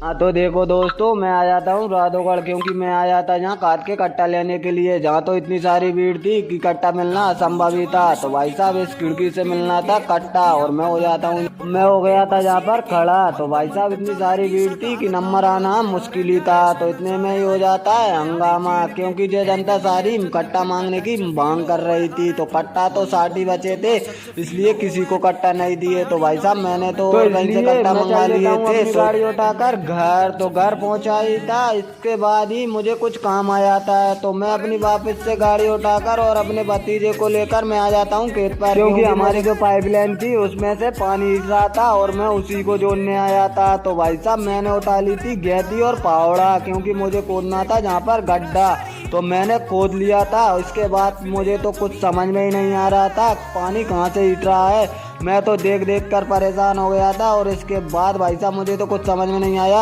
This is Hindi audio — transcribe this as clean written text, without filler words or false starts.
हाँ तो देखो दोस्तों, मैं आ जाता हूँ राधोगढ़, क्योंकि मैं आ जाता यहाँ काट के कट्टा लेने के लिए। जहाँ तो इतनी सारी भीड़ थी कि कट्टा मिलना असंभव ही था। तो भाई साहब इस खिड़की से मिलना था कट्टा, और मैं हो जाता हूँ, मैं हो गया था जहाँ पर खड़ा। तो भाई साहब इतनी सारी भीड़ थी कि नंबर आना मुश्किल ही था। तो इतने में ही हो जाता है हंगामा, क्योंकि जो जनता सारी कट्टा मांगने की मांग कर रही थी। तो कट्टा तो 60 ही बचे थे, इसलिए किसी को कट्टा नहीं दिए। तो भाई साहब मैंने तो और कहीं से कट्टा मंगा लिए थे। गाड़ी उठाकर घर तो घर पहुंचा ही था, इसके बाद ही मुझे कुछ काम आ जाता है। तो मैं अपनी वापस से गाड़ी उठाकर और अपने भतीजे को लेकर मैं आ जाता हूँ खेत पर, क्योंकि हमारी जो पाइपलाइन थी उसमें से पानी हिट रहा था और मैं उसी को जोड़ने आया था। तो भाई साहब मैंने उठा ली थी गैती और फावड़ा, क्योंकि मुझे खोदना था जहाँ पर गड्ढा। तो मैंने खोद लिया था। इसके बाद मुझे तो कुछ समझ में ही नहीं आ रहा था पानी कहाँ से हिट रहा है। मैं तो देख देख कर परेशान हो गया था। और इसके बाद भाई साहब मुझे तो कुछ समझ में नहीं आया।